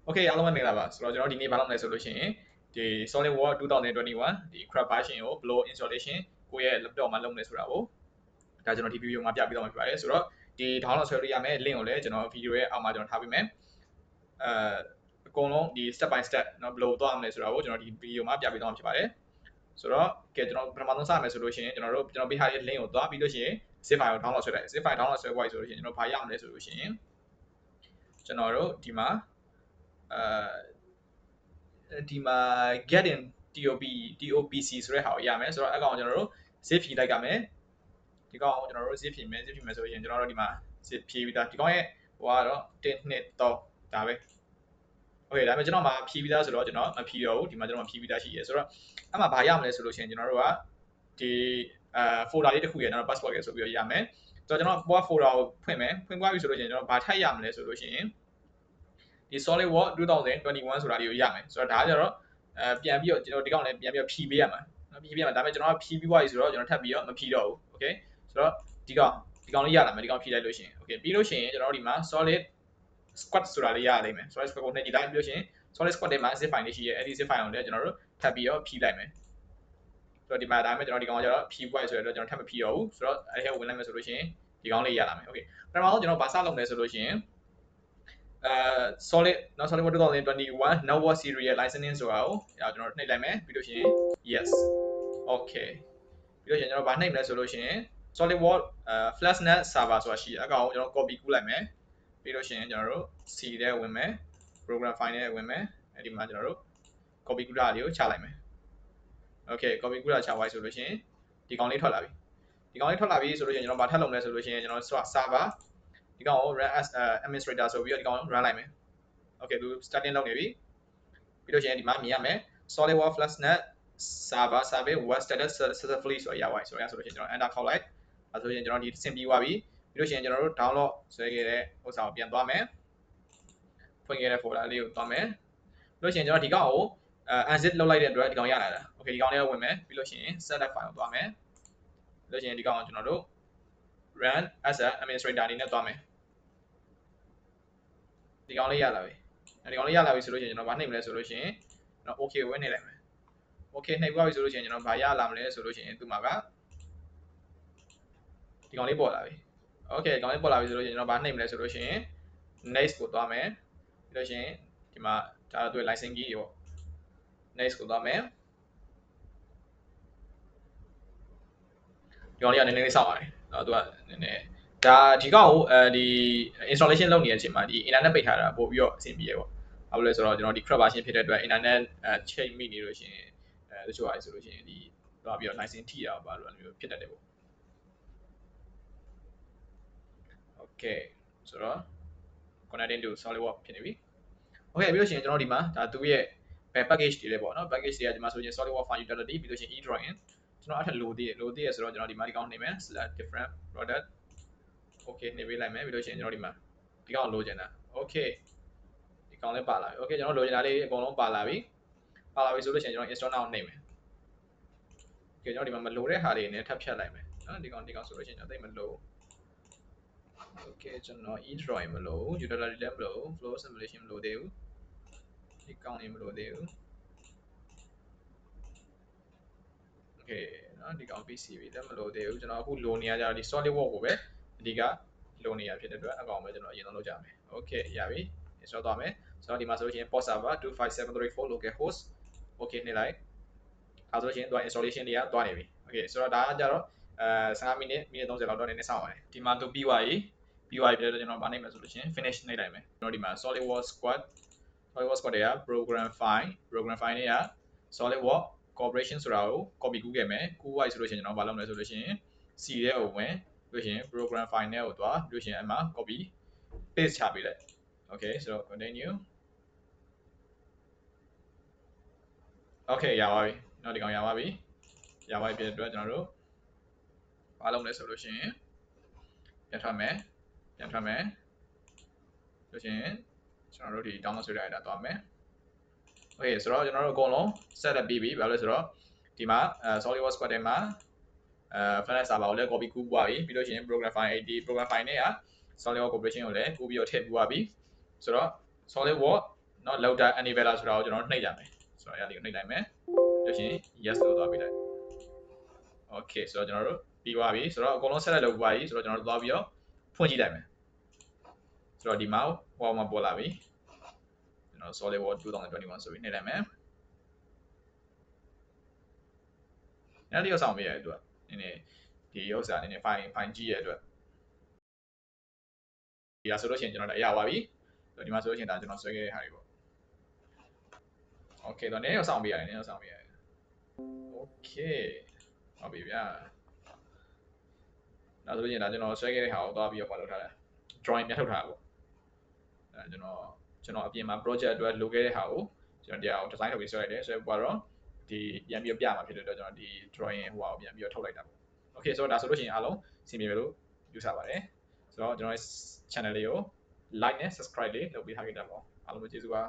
Okay အားလုံးပဲမင်္ဂလာပါဆိုတော့ကျွန်တော်ဒီနေ့ဘာလုပ်မလဲဆိုလို့ရှိရင်ဒီ SolidWorks 2021ဒီ Craft version ကို Blow installation ကိုယ့်ရဲ့ laptop မှာလုပ်နေဆိုတာကိုဒါကျွန်တော်ဒီ video မှာပြပြီးတော့မှာဖြစ်ပါတယ်ဆိုတော့ဒီ download ဆွဲလို့ရမယ် link ကိုလည်းကျွန်တော် video ရဲ့အောက်မှာကျွန်တော်ထားပေးမယ်အကုန်လုံးဒီ step by step เนาะ blow သွားအောင်လဲဆိုတာကိုကျွန်တော်ဒီ video မှာပြပြီးတော့မှာဖြစ်ပါတယ်ဆိုတော့ကဲကျွန်တော်ပထမဆုံးစမယ်ဆိုလို့ရှိရင်ကျွန်တော်ပေးထားတဲ့ link ကိုသွားပြီးလို့ရှိရင် zip file ကို download ဆွဲလိုက် zip file download ဆွဲဖို့ဆိုလို့ရှိရင်ကျွန်တော်ဘာရအောင်လဲဆိုလို့ရှိရင်ကျွန်တော်တို့ဒီမှာဒီမှာ get in topc ဆိုတဲ့ဟာကိုရမယ်ဆိုတော့အကောင်ကျွန်တော်တို့ zip ဖြည့်လိုက်ကြမယ်ဒီကောင်ကိုကျွန်တော်တို့ zip ဖြည့်မယ်ဆိုရင်ကျွန်တော်တို့ဒီမှာ zip ဖြည့်ပြီးသားဒီကောင်ရဲ့ဟိုကတော့1 2 3ဒါပဲโอเคဒါပေမဲ့ကျွန်တော်မှာဖြည့်ပြီးသားဆိုတော့ကျွန်တော်မဖြည့်တော့ဘူးဒီမှာကျွန်တော်ဖြည့်ပြီးသားရှိရဲဆိုတော့အဲ့မှာဘာရမလဲဆိုလို့ရှိရင်ကျွန်တော်တို့ကဒီfolder လေးတစ်ခုရကျွန်တော် passport ရဆိုပြီးတော့ရမယ်ဆိုတော့ကျွန်တော်ပေါ် folder ကိုဖွင့်မယ်ဖွင့်သွားပြီဆိုလို့ရှိရင်ကျွန်တော်ဘာထပ်ရမလဲဆိုလို့ရှိရင်ဒီ SolidWorks 2021ဆိုတာလေးကိုရမယ်ဆိုတော့ဒါကကျတော့ပြန်ပြီးတော့ကျွန်တော်ဒီကောင်လည်းပြန်ပြီးတော့ဖြည့်ပေးရမှာနော်ဖြည့်ပေးရမှာဒါပေမဲ့ကျွန်တော်ကဖြည့်ပြီးသွားပြီဆိုတော့ကျွန်တော်ထပ်ပြီးတော့မဖြည့်တော့ဘူးโอเคဆိုတော့ဒီကောင်လေးရလာမယ်ဒီကောင်ဖြည့်လိုက်လို့ရှိရင်โอเคပြီးလို့ရှိရင်ကျွန်တော်ဒီမှာ solid squad ဆိုတာလေးရလိမ့်မယ် solid squad ကိုနှိပ်ကြည့်လိုက်ပြီးလို့ရှိရင် solid squad ထဲမှာ zip file လေးရှိရဲအဲ့ဒီ zip file ကိုလည်းကျွန်တော်တို့ထပ်ပြီးတော့ဖြည့်လိုက်မယ်ဆိုတော့ဒီမှာဒါပေမဲ့ကျွန်တော်ဒီကောင်ကကျတော့ဖြည့်ပွိုက်ဆိုတော့ကျွန်တော်ထပ်မဖြည့်တော့ဘူးဆိုတော့အဲ့ဒီဝင်လိုက်မယ်ဆိုလို့ရှိရင်ဒီကောင်လေးရလာမယ်โอเคပထမဆုံးကျွန်တော်ဘာစလုပ်လဲဆိုလို့ရှိရင်solid နော် SolidWorks 2021 network serial licensing ဆိုတာကိုကျွန်တော်နှိပ်လိုက်မယ်ပြီးလို့ရှိရင် yes okay ပြီးလို့ရှိရင်ကျွန်တော်ဗာနှိပ်မလဲဆိုလို့ရှိရင် SolidWorks flashnet server ဆိုတာရှိတယ်အကောင်ကိုကျွန်တော် copy ကူးလိုက်မယ်ပြီးလို့ရှိရင်ကျွန်တော်တို့ C ထဲဝင်မယ် program file ထဲဝင်မယ်အဲ့ဒီမှာကျွန်တော်တို့ copy ကူးတာလေးကိုချလိုက်မယ် okay copy ကူးတာချသွားပြီဆိုလို့ရှိရင်ဒီကောင်လေးထွက်လာပြီဒီကောင်လေးထွက်လာပြီဆိုလို့ရှိရင်ကျွန်တော်ဗာထပ်လုပ်မလဲဆိုလို့ရှိရင်ကျွန်တော် serverဒီကောင်ကို run as administrator ဆိုပြီးတော့ဒီကောင် run လိုက်မယ် okay သူ starting လုပ်နေပြီပြီးလို့ရှိရင်ဒီမှာမြင်ရမယ် SolidWorks flashnet server was started successfully ဆိုရပါတယ်ဆိုတော့ဆိုလို့ရှိရင်ကျွန်တော် enter ခေါက်လိုက်အဲဆိုရင်ကျွန်တော်ဒီဆင်ပြီးသွားပြီပြီးလို့ရှိရင်ကျွန်တော်တို့ download ဆွဲခဲ့တဲ့ဥစ္စာကိုပြန်သွားမယ်ဖွင့်ခဲ့တဲ့ folder လေးကိုသွားမယ်ပြီးလို့ရှိရင်ကျွန်တော်ဒီကောင်ကိုunzip လုပ်လိုက်တဲ့အတွက်ဒီကောင်ရလာတာ okay ဒီကောင်လေးဝင်မယ်ပြီးလို့ရှိရင် setup file ကိုသွားမယ်ပြီးလို့ရှိရင်ဒီကောင်ကိုကျွန်တော်တို့ run as an administrator အနေနဲ့သွားမယ်ဒီကောင်လေးရလာပြီဒီကောင်လေးရလာပြီဆိုလို့ရှိရင်ကျွန်တော်ဗာနှိပ်မလဲဆိုလို့ရှိရင်ကျွန်တော် okay ဝင်နေလိုက်မယ် okay နှိပ်သွားပြီဆိုလို့ရှိရင်ကျွန်တော်ဗာရလာမလဲဆိုလို့ရှိရင်သူ့မှာကဒီကောင်လေးပေါ်လာပြီ okay ဒီကောင်လေးပေါ်လာပြီဆိုလို့ရှိရင်ကျွန်တော်ဗာနှိပ်မလဲဆိုလို့ရှိရင် next ကိုသွားမယ်ပြီးလို့ရှိရင်ဒီမှာဒါတော့သူ့ license key ပေါ့ next ကိုသွားမယ်ဒီကောင်လေးကနည်းနည်းလေးစောင့်ပါတယ်သူကနည်းနည်းဒါဒီကောင်ကိုဒီ installation လုပ်နေတဲ့အချိန်မှာဒီ internet ပိတ်ထားတာပို့ပြီးတော့အဆင်ပြေပေါ့ဘာလို့လဲဆိုတော့ကျွန်တော်ဒီ craft version ဖြစ်တဲ့အတွက် internet ချိန်မိနေလို့ရှိရင်တချို့အားဆိုလို့ရှိရင်ဒီတော့ပြီးတော့ license ထိရအောင်ပါလို့အဲ့လိုမျိုးဖြစ်တတ်တယ်ပေါ့ okay ဆိုတော့ connecting to SolidWorks ဖြစ်နေပြီ okay ပြီးလို့ရှိရင်ကျွန်တော်ဒီမှာဒါသူ့ရဲ့ package တွေလဲပေါ့နော် package တွေကဒီမှာဆိုရင် SolidWorks file utility ပြီးလို့ရှိရင် e-drawing ကျွန်တော်အဲ့ထက်လိုသေးတယ်ဆိုတော့ကျွန်တော်ဒီမှာဒီကောင်နေမယ် select different product okay နေပေးလိုက်မယ်ပြီးလို့ရှိရင်ကျွန်တော်ဒီမှာဒီကောင်လိုချင်တာ okay ဒီကောင်လည်းပါလာပြီ okay ကျွန်တော်လိုချင်တာလေးအကုန်လုံးပါလာပြီဆိုလို့ရှိရင်ကျွန်တော် install now နှိပ်မယ် okay ကျွန်တော်ဒီမှာမလိုတဲ့ဟာတွေနဲ့ထပ်ဖြတ်လိုက်မယ်နော်ဒီကောင်ဆိုလို့ရှိရင်ကျွန်တော်သိမလို okay ကျွန်တော် e-drawing မလို utility လည်းမလို flow simulation မလိုသေးဘူးဒီကောင်လေးမလိုသေးဘူး okay နော်ဒီကောင် PCB လည်းမလိုသေးဘူးကျွန်တော်အခုလိုနေရကြတော့ဒီ SolidWorks ကိုပဲအဓိကလိုနေရဖြစ်တဲ့အတွက်အကောင်ပဲကျွန်တော်အရင်ဆုံးလုပ်ကြမယ် okay ရပြီ install သွားမယ်ဆိုတော့ဒီမှာဆိုလို့ရှိရင် port server 25734 local host okay နေလိုက်ဒါဆိုလို့ရှိရင်သူက installation တွေကတွားနေပြီ okay ဆိုတော့ဒါကကြတော့15မိနစ်30လောက်တော့နည်းနည်းစောင့်ပါတယ်ဒီမှာသူပြီးသွားပြီပြီးတော့ကျွန်တော်ဗာနိုင်မယ်ဆိုလို့ရှိရင် finish နှိပ်လိုက်မယ်ကျွန်တော်ဒီမှာ SolidWorks squad တွေက program file တွေက SolidWorks corporation ဆိုတာကို copy ကူးခဲ့မယ်ကူးသွားပြီဆိုလို့ရှိရင်ကျွန်တော်ဘာလုပ်မလဲဆိုလို့ရှိရင် C ထဲကိုဝင်ပြီးရင် program file ထဲကိုသွားပြီးရင်အမှ copy paste ချပေးလိုက် okay ဆိုတော့ continue okay ရပါပြီနော်ဒီကောင်ရပါပြီပြတဲ့အတွက်ကျွန်တော်တို့ဘာလုပ်မလဲဆိုလို့ရှိရင်ပြန်ထွက်မယ်လို့ရှိရင်ကျွန်တော်တို့ဒီ download ဆွဲရတာသွားမယ် okay ဆိုတော့ကျွန်တော်တို့အကုန်လုံး set up ပြီးပြီဘာလို့လဲဆိုတော့ဒီမှာSolidWorks squad ထဲမှာfile server ကိုလည်း copy ကူးပွားပြီပြီးလို့ရှိရင် program file ဒီ program file နဲ့က SolidWorks corporation ကိုလည်းကူးပြီးတော့ထည့်ပွားပြီဆိုတော့ SolidWorks เนาะ loader enabler ဆိုတာကိုကျွန်တော်နှိပ်ရမယ်ဆိုတော့အဲ့ဒီကိုနှိပ်လိုက်မယ်လို့ရှင် yes လို့သွားပေးလိုက် okay ဆိုတော့ကျွန်တော်တို့ပြီးသွားပြီဆိုတော့အကုန်လုံး set လုပ်ပါပြီဆိုတော့ကျွန်တော်တို့သွားပြီးတော့ဖွင့်ကြည့်လိုက်မယ်ဆိုတော့ဒီမှာဟောမှာပေါ်လာပြီကျွန်တော် SolidWorks 2021ဆိုပြီးနှိပ်လိုက်မယ်အဲ့ဒီကိုဆောင်ပေးရတဲ့အတွက်နည်းနည်းဒီဥစ္စာနည်းနည်း fine ကြည့်ရတဲ့အတွက်ဒီဟာဆိုလို့ရှိရင်ကျွန်တော်လည်းအရပါပြီဒီမှာဆိုလို့ရှိရင်ဒါကျွန်တော်ဆွဲခဲ့တဲ့ဟာတွေပေါ့ okay တော့နည်းနည်းဆောင်ပေးရတယ်နည်းနည်းဆောင်ပေးရတယ် okay ဟုတ်ပြီဗျာဒါဆိုလို့ရှိရင်ဒါကျွန်တော်ဆွဲခဲ့တဲ့ဟာကိုသွားပြီးတော့ပတ်လုပ်ထားတယ် drawing မြတ်ထုတ်ထားတာပေါ့အဲကျွန်တော်အပြင်မှာ project အတွက်လုပ်ခဲ့တဲ့ဟာကိုကျွန်တော်တရားကို design လုပ်ပြီးဆွဲလိုက်တယ်ဆွဲပြီးတော့ဒီပြန်ပြီးပြမှာဖြစ်တဲ့အတွက်ကျွန်တော်ဒီ drawing ဟိုဟာကိုပြန်ပြီးတော့ထုတ်လိုက်တာပေါ့ okay ဆိုတော့ဒါဆိုလို့ရှိရင်အားလုံးအဆင်ပြေမယ်လို့ယူဆပါတယ်ဆိုတော့ကျွန်တော် channel လေးကို like နဲ့ subscribe လေးလုပ်ပေးထားခဲ့ကြပါဦးအားလုံးကျေးဇူးပါ